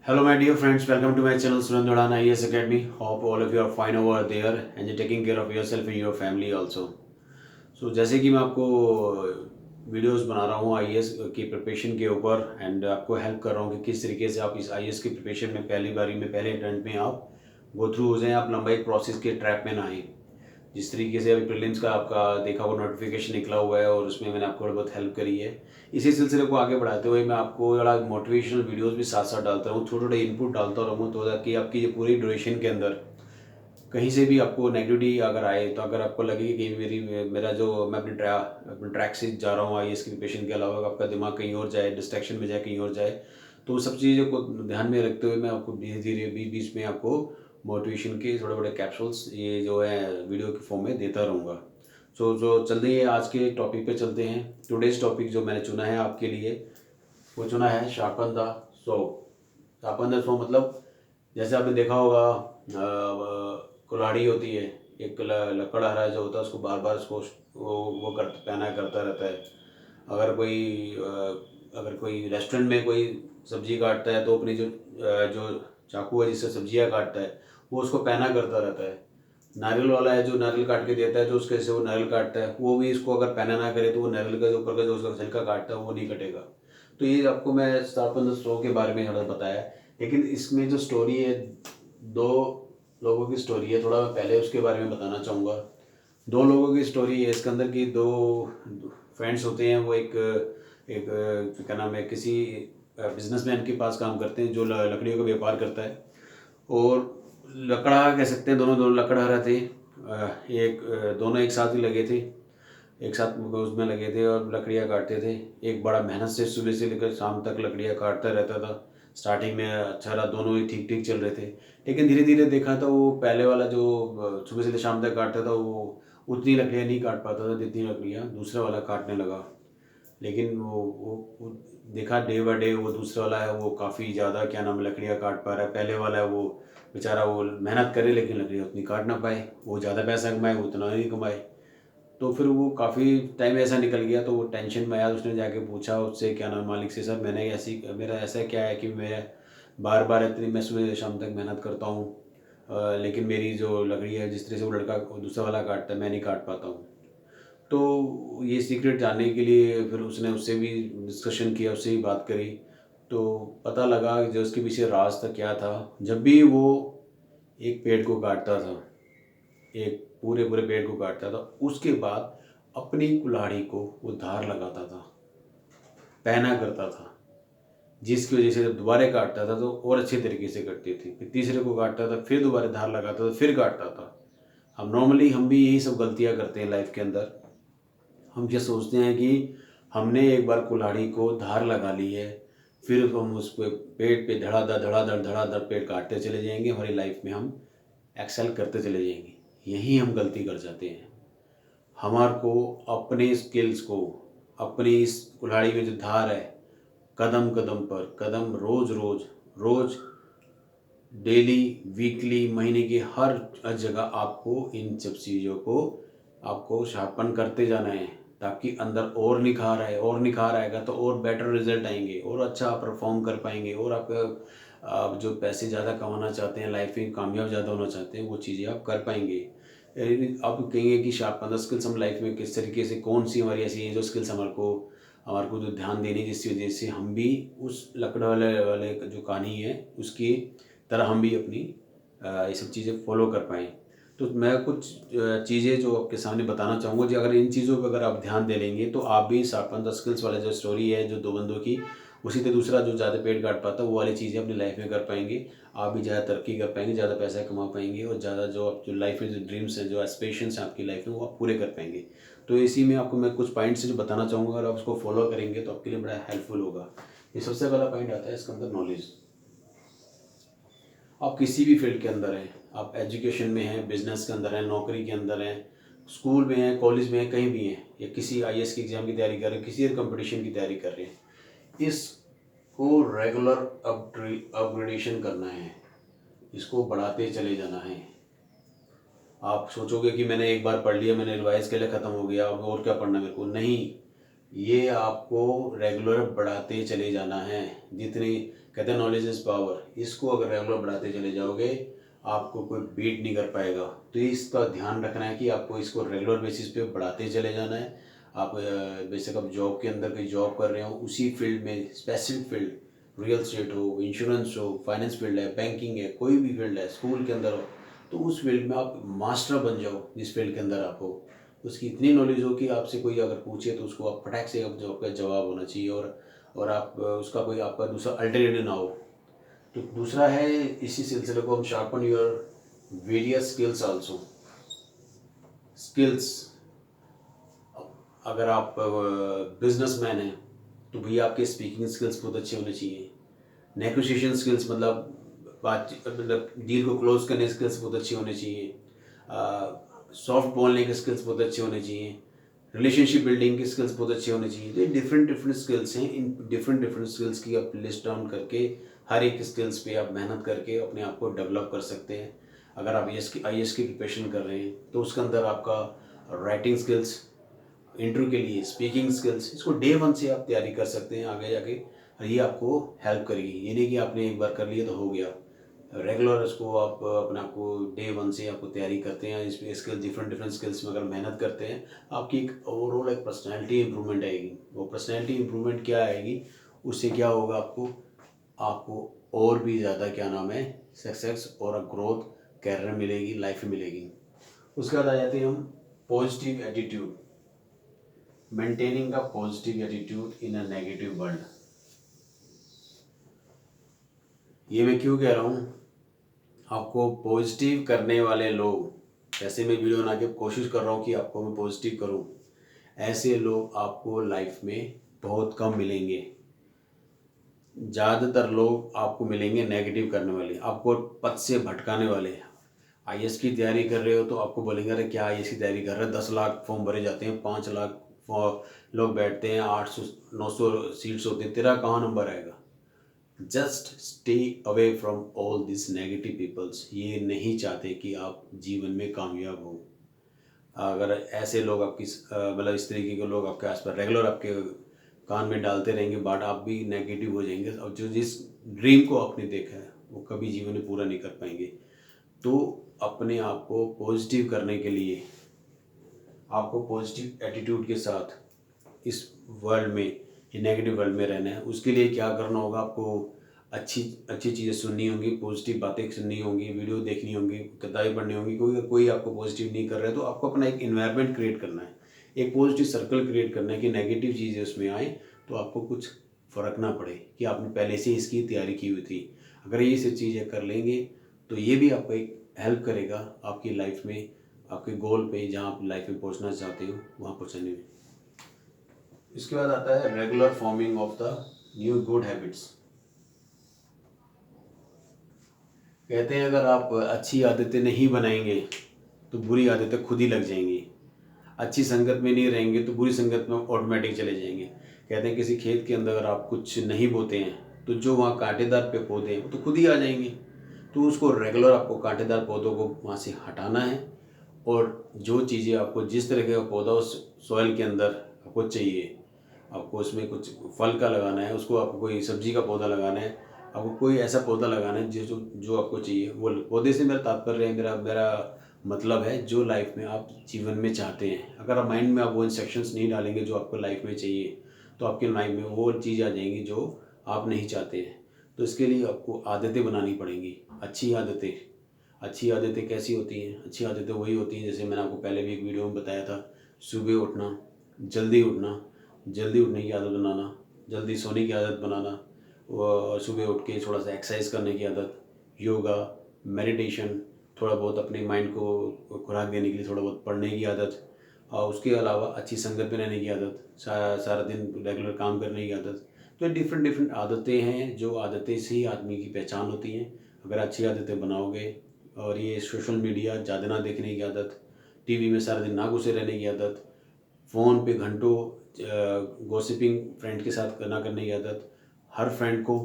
Hello, my dear friends. Welcome to my channel, Surendran IAS Academy. Hope all of you are fine over there and you're taking care of yourself and your family also. So, जैसे कि मैं आपको videos बना रहा हूँ IAS की preparation के ऊपर एंड आपको हेल्प कर रहा हूँ कि किस तरीके से आप इस आईएएस की प्रिपरेशन में पहली बारी में पहले अटेम्प्ट में आप गो थ्रू हो जाएं, आप लंबा एक प्रोसेस के ट्रैप में ना आए। जिस तरीके से अभी प्रीलिम्स का आपका देखा हुआ नोटिफिकेशन निकला हुआ है और उसमें मैंने आपको बहुत हेल्प करी है। इसी सिलसिले को आगे बढ़ाते हुए मैं आपको थोड़ा मोटिवेशनल वीडियोस भी साथ साथ डालता रहूँ, थोड़े थोड़े इनपुट डालता रहूँ तो ताकि आपकी ये पूरी ड्यूरेशन के अंदर कहीं से भी आपको नेगेटिविटी अगर आए तो अगर आपको लगे कि मेरा जो मैं अपने ट्रैक से जा रहा हूँ आईएएस की प्रिपरेशन के अलावा आपका दिमाग कहीं और जाए, डिस्ट्रैक्शन में जाए, कहीं और जाए, तो उन सब चीज़ों को ध्यान में रखते हुए मैं आपको धीरे धीरे बीच बीच में आपको मोटिवेशन के थोड़े बड़े कैप्सूल्स ये जो है वीडियो के फॉर्म में देता रहूँगा। जो चलते हैं आज के टॉपिक पे चलते हैं। टुडेज टॉपिक जो मैंने चुना है आपके लिए वो चुना है sharpen the saw. Sharpen the saw मतलब जैसे आपने देखा होगा कुल्हाड़ी होती है, एक लकड़हारा जो होता है उसको बार बार उसको वो कर पहना करता रहता है। अगर कोई रेस्टोरेंट में कोई सब्जी काटता है तो अपनी जो चाकू है जिससे सब्जियां काटता है वो उसको पहना करता रहता है। नारियल वाला है जो नारियल काट के देता है, जो उसके से वो नारियल काटता है वो भी इसको अगर पहना ना करे तो वो नारियल का जो ऊपर का जो उसका छिलका काटता है वो नहीं कटेगा। तो ये आपको मैं स्थापन स्टोव के बारे में थोड़ा बताया, लेकिन इसमें जो स्टोरी है दो लोगों की स्टोरी है। थोड़ा मैं पहले उसके बारे में बताना चाहूँगा। दो लोगों की स्टोरी है इसके अंदर की। दो फ्रेंड्स होते हैं, वो एक एक क्या नाम है, किसी बिजनेसमैन के पास काम करते हैं जो लकड़ियों का व्यापार करता है। और लकड़ा कह सकते हैं, दोनों दोनों लकड़हारा थे। दोनों एक साथ ही लगे थे, एक साथ उसमें लगे थे और लकड़ियाँ काटते थे। एक बड़ा मेहनत से सुबह से लेकर शाम तक लकड़ियाँ काटता रहता था। स्टार्टिंग में अच्छा रहा, दोनों ही ठीक ठीक चल रहे थे, लेकिन धीरे धीरे देखा तो वो पहले वाला जो सुबह से शाम तक काटता था वो उतनी लकड़ियाँ नहीं काट पाता था जितनी लकड़ियाँ दूसरा वाला काटने लगा। लेकिन वो देखा डे बाय डे वो दूसरा वाला है वो काफ़ी ज़्यादा क्या नाम लकड़ियाँ काट पा रहा है। पहले वाला है वो बेचारा वो मेहनत करे लेकिन लकड़ियाँ उतनी काट ना पाए, वो ज़्यादा पैसा कमाए वो उतना नहीं कमाए। तो फिर वो काफ़ी टाइम ऐसा निकल गया तो वो टेंशन में आया। उसने जाके पूछा उससे क्या नाम मालिक से, सर मैंने ऐसी मेरा ऐसा क्या है कि मैं बार बार इतनी मैं सुबह से शाम तक मेहनत करता हूँ, लेकिन मेरी जो लकड़ी है जिस तरह से वो लड़का दूसरा वाला काटता है मैं नहीं काट पाता हूँ। तो ये सीक्रेट जानने के लिए फिर उसने उससे भी डिस्कशन किया, उससे भी बात करी। तो पता लगा कि जो उसके पीछे राज था क्या था। जब भी वो एक पेड़ को काटता था, एक पूरे पूरे पेड़ को काटता था, उसके बाद अपनी कुल्हाड़ी को वो धार लगाता था, पहना करता था, जिसकी वजह से जब दोबारा काटता था तो और अच्छे तरीके से कटती थी। फिर तीसरे को काटता था, फिर दोबारा धार लगाता था, फिर काटता था। हम भी यही सब गलतियाँ करते हैं लाइफ के अंदर। हम क्या सोचते हैं कि हमने एक बार कुल्हाड़ी को धार लगा ली है, फिर हम उस पे पेड़ पे धड़ाधड़ पेड़ काटते चले जाएंगे, हमारी लाइफ में हम एक्सेल करते चले जाएंगे। यही हम गलती कर जाते हैं। हमार को अपने स्किल्स को, अपनी इस कुल्हाड़ी में जो धार है, कदम कदम पर कदम, रोज रोज रोज, डेली, वीकली, महीने की हर जगह आपको इन सब चीज़ों को आपको शार्पन करते जाना है, ताकि अंदर और निखार आए। और निखार आएगा तो और बेटर रिजल्ट आएंगे और अच्छा आप परफॉर्म कर पाएंगे और आप जो पैसे ज़्यादा कमाना चाहते हैं, लाइफ में कामयाब ज़्यादा होना चाहते हैं, वो चीज़ें आप कर पाएंगे। आप कहेंगे कि शार्पन द स्किल्स हम लाइफ में किस तरीके से, कौन सी हमारी ऐसी है जो स्किल्स हमारे को जो ध्यान देनी, जिसकी वजह से हम भी उस लकड़ वाले जो कहानी है उसकी तरह हम भी अपनी ये सब चीज़ें फॉलो कर पाएँ। तो मैं कुछ चीज़ें जो आपके सामने बताना चाहूँगा जी। अगर इन चीज़ों पे अगर आप ध्यान दे लेंगे तो आप भी शार्पन द स्किल्स वाला जो स्टोरी है जो दो बंदों की, उसी से दूसरा जो ज़्यादा पेड़ काट पाता है वो वाली चीज़ें अपनी लाइफ में कर पाएंगे। आप भी ज़्यादा तरक्की कर पाएंगे, ज़्यादा पैसा कमा पाएंगे और ज़्यादा जो आप जो लाइफ में जो ड्रीम्स हैं, जो एस्पिरेशंस हैं आपकी लाइफ में, वो आप पूरे कर पाएंगे। तो इसी में आपको मैं कुछ पॉइंट्स जो बताना चाहूँगा, अगर आप उसको फॉलो करेंगे तो आपके लिए बड़ा हेल्पफुल होगा। ये सबसे पहला पॉइंट आता है इसके अंदर नॉलेज। आप किसी भी फील्ड के अंदर हैं, आप एजुकेशन में हैं, बिजनेस के अंदर हैं, नौकरी के अंदर हैं, स्कूल में हैं, कॉलेज में हैं, कहीं भी हैं, या किसी आईएएस की एग्ज़ाम की तैयारी कर रहे हैं, किसी कंपटीशन की तैयारी कर रहे हैं, इसको रेगुलर अपग्रेडेशन करना है, इसको बढ़ाते चले जाना है। आप सोचोगे कि मैंने एक बार पढ़ लिया, मैंने रिवाइज के लिए ख़त्म हो गया, अब और क्या पढ़ना मेरे को, नहीं। ये आपको रेगुलर बढ़ाते चले जाना है। जितनी कहते हैं नॉलेज इज़ पावर, इसको अगर रेगुलर बढ़ाते चले जाओगे आपको कोई बीट नहीं कर पाएगा। तो इसका ध्यान रखना है कि आपको इसको रेगुलर बेसिस पे बढ़ाते चले जाना है। आप बेशक आप जॉब के अंदर कोई जॉब कर रहे हो, उसी फील्ड में स्पेसिफिक फील्ड, रियल स्टेट हो, इंश्योरेंस हो, फाइनेंस फील्ड है, बैंकिंग है, कोई भी फील्ड है, स्कूल के अंदर हो, तो उस फील्ड में आप मास्टर बन जाओ। जिस फील्ड के अंदर आप हो उसकी इतनी नॉलेज हो कि आपसे कोई अगर पूछे तो उसको आप फटाक से आपका जवाब होना चाहिए, और आप उसका कोई आपका दूसरा अल्टरनेटिव ना हो। तो दूसरा है, इसी सिलसिले को हम sharpen your various skills also. Skills, अगर आप बिजनेसमैन हैं तो भैया आपके स्पीकिंग स्किल्स बहुत अच्छे होने चाहिए। नेगोशिएशन स्किल्स मतलब डील को क्लोज करने के स्किल्स बहुत अच्छे होने चाहिए। सॉफ्ट बोलने के स्किल्स बहुत अच्छे होने चाहिए। रिलेशनशिप बिल्डिंग के स्किल्स बहुत अच्छे होने चाहिए। तो ये डिफरेंट स्किल्स हैं। इन डिफरेंट स्किल्स की आप लिस्ट डाउन करके हर एक स्किल्स पे आप मेहनत करके अपने आप को डेवलप कर सकते हैं। अगर आप आई एस की प्रिपरेशन कर रहे हैं तो उसके अंदर आपका राइटिंग स्किल्स, इंटरव्यू के लिए स्पीकिंग स्किल्स, इसको डे 1 से आप तैयारी कर सकते हैं आगे जाके, और ये आपको हेल्प करेगी। ये नहीं कि आपने एक बार कर लिया तो हो गया। रेगुलर इसको आप अपने आप को डे 1 से आपको तैयारी करते हैं, इस पे स्किल डिफरेंट स्किल्स में अगर मेहनत करते हैं, आपकी एक ओवरऑल एक पर्सनैलिटी इंप्रूवमेंट आएगी। वो पर्सनैलिटी इंप्रूवमेंट क्या आएगी, उससे क्या होगा, आपको और भी ज़्यादा क्या नाम है, सक्सेस और ग्रोथ कैरियर मिलेगी, लाइफ में मिलेगी। उसके बाद आ जाते हैं हम positive attitude, maintaining a positive attitude in a negative world. ये मैं क्यों कह रहा हूँ, आपको पॉजिटिव करने वाले लोग, जैसे मैं वीडियो बना के कोशिश कर रहा हूँ कि आपको मैं पॉजिटिव करूँ, ऐसे लोग आपको लाइफ में बहुत कम मिलेंगे। ज़्यादातर लोग आपको मिलेंगे नेगेटिव करने वाले, आपको पथ से भटकाने वाले। आईएएस की तैयारी कर रहे हो तो आपको बोलेंगे अरे क्या आईएएस की तैयारी कर रहे हैं, 10 लाख फॉर्म भरे जाते हैं, 5 लाख लोग बैठते हैं, 800-900 सीट्स होती हैं, तेरा कहाँ नंबर आएगा। Just stay away from all this negative peoples. ये नहीं चाहते कि आप जीवन में कामयाब हो। अगर ऐसे लोग आपकी मतलब इस तरीके के लोग आपके आसपास रेगुलर आपके कान में डालते रहेंगे बट आप भी नेगेटिव हो जाएंगे, और जो जिस ड्रीम को आपने देखा है वो कभी जीवन में पूरा नहीं कर पाएंगे। तो अपने आप को पॉजिटिव करने के लिए आपको पॉजिटिव एटीट्यूड के साथ इस वर्ल्ड में, ये नेगेटिव वर्ल्ड में रहना है। उसके लिए क्या करना होगा, आपको अच्छी अच्छी चीज़ें सुननी होंगी, पॉजिटिव बातें सुननी होंगी, वीडियो देखनी होंगी, किताबें पढ़नी होंगी। कोई आपको पॉजिटिव नहीं कर रहा है तो आपको अपना एक इन्वायरमेंट क्रिएट करना है, एक पॉजिटिव सर्कल क्रिएट करना है कि नेगेटिव चीज़ें उसमें आए तो आपको कुछ फ़र्क ना पड़े कि आपने पहले से इसकी तैयारी की हुई थी। अगर ये सब चीज़ें कर लेंगे तो ये भी आपको एक हेल्प करेगा आपकी लाइफ में, आपके गोल पे, जहाँ आप लाइफ में पहुँचना चाहते हो वहाँ पहुँचने में। इसके बाद आता है regular forming of the new good habits. कहते हैं अगर आप अच्छी आदतें नहीं बनाएंगे तो बुरी आदतें खुद ही लग जाएंगी। अच्छी संगत में नहीं रहेंगे तो बुरी संगत में ऑटोमेटिक चले जाएंगे। कहते हैं किसी खेत के अंदर अगर आप कुछ नहीं बोते हैं तो जो वहाँ कांटेदार पे पौधे हैं वो तो खुद ही आ जाएंगे। तो उसको रेगुलर आपको कांटेदार पौधों को वहाँ से हटाना है, और जो चीज़ें आपको जिस तरह का पौधा उस सॉइल के अंदर आपको चाहिए, आपको उसमें कुछ फल का लगाना है, उसको आपको कोई सब्जी का पौधा लगाना है, आपको कोई ऐसा पौधा लगाना है जो जो आपको चाहिए। वो पौधे से मेरा तात्पर्य है, मेरा मतलब है जो लाइफ में आप जीवन में चाहते हैं। अगर आप माइंड में आप वो इंस्ट्रक्शंस नहीं डालेंगे जो आपको लाइफ में चाहिए तो आपके लाइफ में वो चीज़ आ जाएंगी जो आप नहीं चाहते हैं। तो इसके लिए आपको आदतें बनानी पड़ेंगी, अच्छी आदतें। अच्छी आदतें कैसी होती हैं, अच्छी आदतें वही होती हैं जैसे मैंने आपको पहले भी एक वीडियो में बताया था, सुबह उठना, जल्दी उठना, जल्दी उठने की आदत बनाना, जल्दी सोने की आदत बनाना, और सुबह उठ के थोड़ा सा एक्सरसाइज करने की आदत, योगा, मेडिटेशन, थोड़ा बहुत अपने माइंड को खुराक देने के लिए थोड़ा बहुत पढ़ने की आदत, और उसके अलावा अच्छी संगत में रहने की आदत, सारा दिन रेगुलर काम करने की आदत। तो डिफरेंट आदतें हैं, जो आदतें से ही आदमी की पहचान होती हैं। अगर अच्छी आदतें बनाओगे, और ये सोशल मीडिया ज़्यादा ना देखने की आदत, टीवी में सारा दिन ना घुसे रहने की आदत, फ़ोन पे घंटों गॉसिपिंग फ्रेंड के साथ ना करने की आदत, हर फ्रेंड को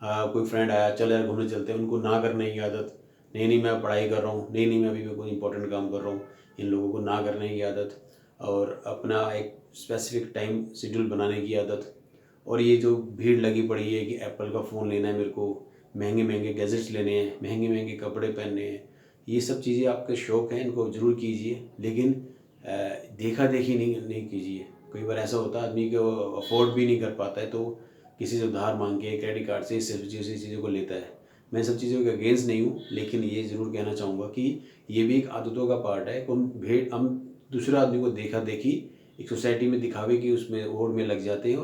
कोई फ्रेंड आया चल यार घूमने चलते हैं, उनको ना करने की आदत, नहीं मैं पढ़ाई कर रहा हूँ, नहीं मैं अभी भी कोई इंपॉर्टेंट काम कर रहा हूँ, इन लोगों को ना करने की आदत, और अपना एक स्पेसिफिक टाइम शेड्यूल बनाने की आदत, और ये जो भीड़ लगी पड़ी है कि एप्पल का फ़ोन लेना है मेरे को, महंगे महंगे गैजेट्स लेने हैं, महंगे महंगे कपड़े पहनने हैं, ये सब चीज़ें आपके शौक़ हैं, इनको ज़रूर कीजिए, लेकिन देखा देखी नहीं कीजिए। कई बार ऐसा होता है आदमी को अफोर्ड भी नहीं कर पाता है तो किसी से उधार मांग के क्रेडिट कार्ड से इस सब चीज़ों को लेता है। मैं सब चीज़ों के अगेंस्ट नहीं हूँ, लेकिन ये ज़रूर कहना चाहूँगा कि ये भी एक आदतों का पार्ट है। हम दूसरे आदमी को देखा देखी एक सोसाइटी में दिखावे की उसमें होड़ में लग जाते हैं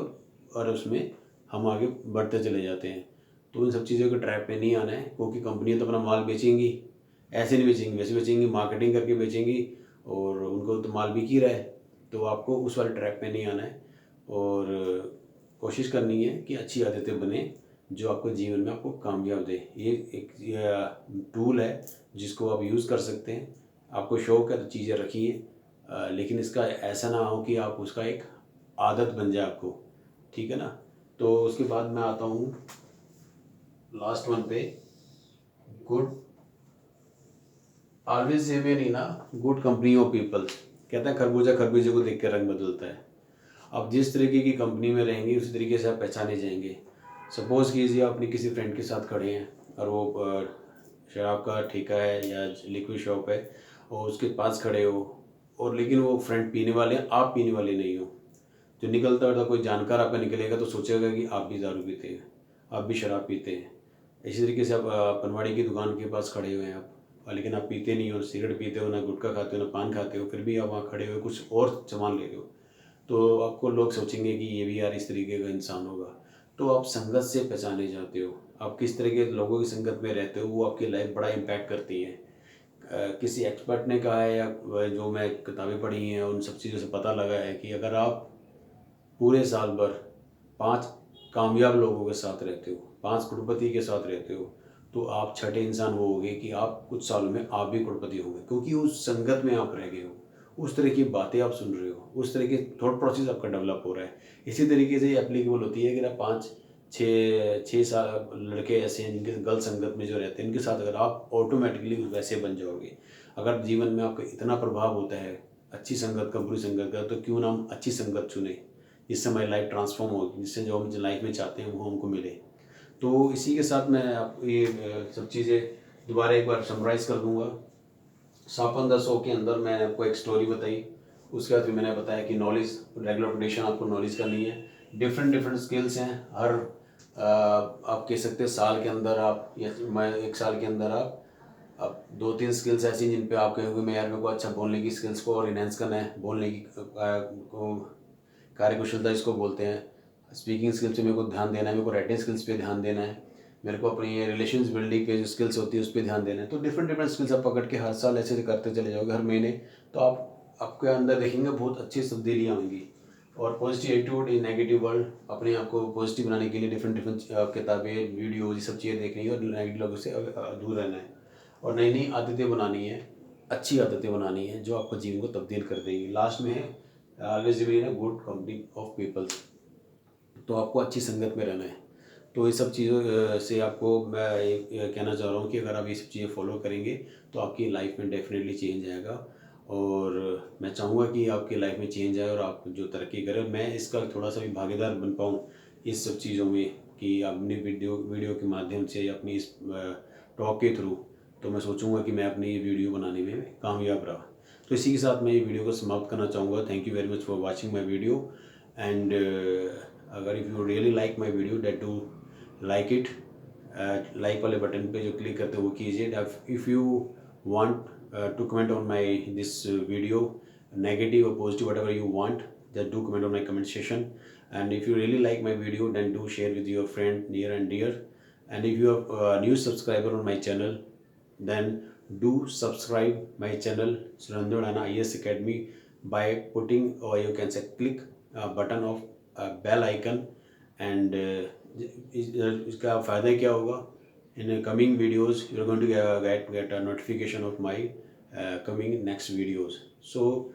और उसमें हम आगे बढ़ते चले जाते हैं। तो इन सब चीज़ों के ट्रैप में नहीं आना है, क्योंकि कंपनियाँ तो अपना माल बेचेंगी, ऐसे नहीं बेचेंगी, वैसे बेचेंगी, मार्केटिंग करके बेचेंगी और उनको तो माल बिक ही रहा है। तो आपको उस वाले ट्रैप में नहीं आना है और कोशिश करनी है कि अच्छी आदतें बने जो आपको जीवन में आपको कामयाब दे। ये एक टूल है जिसको आप यूज़ कर सकते हैं। आपको शौक़ है तो चीज़ें रखिए, लेकिन इसका ऐसा ना हो कि आप उसका एक आदत बन जाए आपको, ठीक है ना। तो उसके बाद मैं आता हूँ लास्ट वन पे, good always remain in a good company of peoples. कहता है खरबूजा खरबूजे को देख के रंग बदलता है। आप जिस तरीके की कंपनी में रहेंगे उसी तरीके से आप पहचाने जाएंगे। सपोज़ कीजिए आप अपनी किसी फ्रेंड के साथ खड़े हैं और वो शराब का ठेका है या लिक्विड शॉप है और उसके पास खड़े हो, और लेकिन वो फ्रेंड पीने वाले हैं, आप पीने वाले नहीं हो। जो निकलता है कोई जानकार आपका निकलेगा तो सोचेगा कि आप भी दारू पीते हैं, आप भी शराब पीते हैं। इसी तरीके से आप पनवाड़ी की दुकान के पास खड़े हुए हैं आप, लेकिन आप पीते नहीं हो, सिगरेट पीते हो, ना गुटखा खाते हो, ना पान खाते हो, फिर भी आप वहाँ खड़े हुए कुछ और सामान ले रहे हो, तो आपको लोग सोचेंगे कि ये भी यार इस तरीके का इंसान होगा। तो आप संगत से पहचाने जाते हो, आप किस तरह के लोगों की संगत में रहते हो वो आपकी लाइफ बड़ा इम्पैक्ट करती है। किसी एक्सपर्ट ने कहा है या जो मैं किताबें पढ़ी हैं उन सब चीज़ों से पता लगा है कि अगर आप पूरे साल भर 5 कामयाब लोगों के साथ रहते हो, 5 करोड़पति के साथ रहते हो, तो आप छठे इंसान वो होगे कि आप कुछ सालों में आप भी करोड़पति होंगे, क्योंकि उस संगत में आप रह गए हो, उस तरह की बातें आप सुन रहे हो, उस तरह की थॉट प्रोसेस आपका डेवलप हो रहा है। इसी तरीके से ये एप्लीकेबल होती है कि आप 5-6 साल लड़के ऐसे हैं जिनके गलत संगत में जो रहते हैं, इनके साथ अगर आप ऑटोमेटिकली वैसे बन जाओगे। अगर जीवन में आपका इतना प्रभाव होता है अच्छी संगत का, बुरी संगत का, तो क्यों ना हम अच्छी संगत चुने जिससे हमारी लाइफ ट्रांसफॉर्म हो, जिससे जो हम लाइफ में चाहते हैं वो हमको मिले। तो इसी के साथ मैं आप ये सब चीज़ें दोबारा एक बार समराइज़ कर दूंगा। 100 के अंदर मैंने आपको एक स्टोरी बताई, उसके बाद फिर मैंने बताया कि नॉलेज, रेगुलर अपडेशन आपको नॉलेज करनी है। डिफरेंट स्किल्स हैं, हर आप कह सकते हैं साल के अंदर आप या मैं 1 साल के अंदर आप 2-3 स्किल्स ऐसी हैं जिन पे आप कहोगे मैं यार मेरे को अच्छा बोलने की स्किल्स को और इन्हेंस करना है, बोलने की को कार्यकुशलता इसको बोलते हैं, स्पीकिंग स्किल्स पे मेरे को ध्यान देना है, मेरे को राइटिंग स्किल्स पे ध्यान देना है, मेरे को अपनी रिलेशंस बिल्डिंग के जो स्किल्स होती है उस पर ध्यान देना है। तो डिफरेंट स्किल्स आप पकड़ के हर साल ऐसे करते चले जाओगे, हर महीने, तो आपके अंदर देखेंगे बहुत अच्छी तब्दीलियाँ होंगी। और positive attitude in negative world, अपने आप को पॉजिटिव बनाने के लिए डिफरेंट किताबें, वीडियो, ये सब चीज़ें देखनी है और नेगेटिव लोगों से दूर रहना है और नई नई आदतें बनानी है, अच्छी आदतें बनानी है जो आपको जीवन को तब्दील कर देंगी। लास्ट में है always be in a good company of peoples, तो आपको अच्छी संगत में रहना है। तो ये सब चीज़ों से आपको मैं ये कहना चाह रहा हूँ कि अगर आप ये सब चीज़ें फॉलो करेंगे तो आपकी लाइफ में डेफिनेटली चेंज आएगा और मैं चाहूँगा कि आपकी लाइफ में चेंज आए और आप जो तरक्की करें, मैं इसका थोड़ा सा भी भागीदार बन पाऊँ इस सब चीज़ों में कि अपनी वीडियो के माध्यम से या अपनी इस टॉक के थ्रू, तो मैं सोचूंगा कि मैं अपनी ये वीडियो बनाने में कामयाब रहा। तो इसी के साथ मैं ये वीडियो को समाप्त करना चाहूँगा। Thank you very much for watching my video and अगर if you really like my video that do like it, like वाले बटन पे जो क्लिक करते हैं वो कीजिए। If you want to comment on my this video, negative और positive whatever you want, just do comment on my comment section. And if you really like my video then do share with your friend near and dear. And if you are a new subscriber on my channel then do subscribe my channel Surendra Rana IAS Academy by putting, or you can say click button of bell icon. And इसका फ़ायदा क्या होगा, in coming videos you are going to get a notification of my coming next videos. So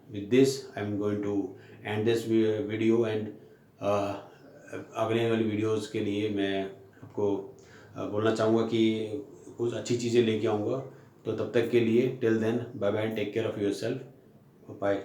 with this I am going to end this video and अगले वाली videos के लिए मैं आपको बोलना चाहूँगा कि कुछ अच्छी चीज़ें लेके आऊँगा। तो तब तक के लिए till then bye bye, take care of yourself, bye.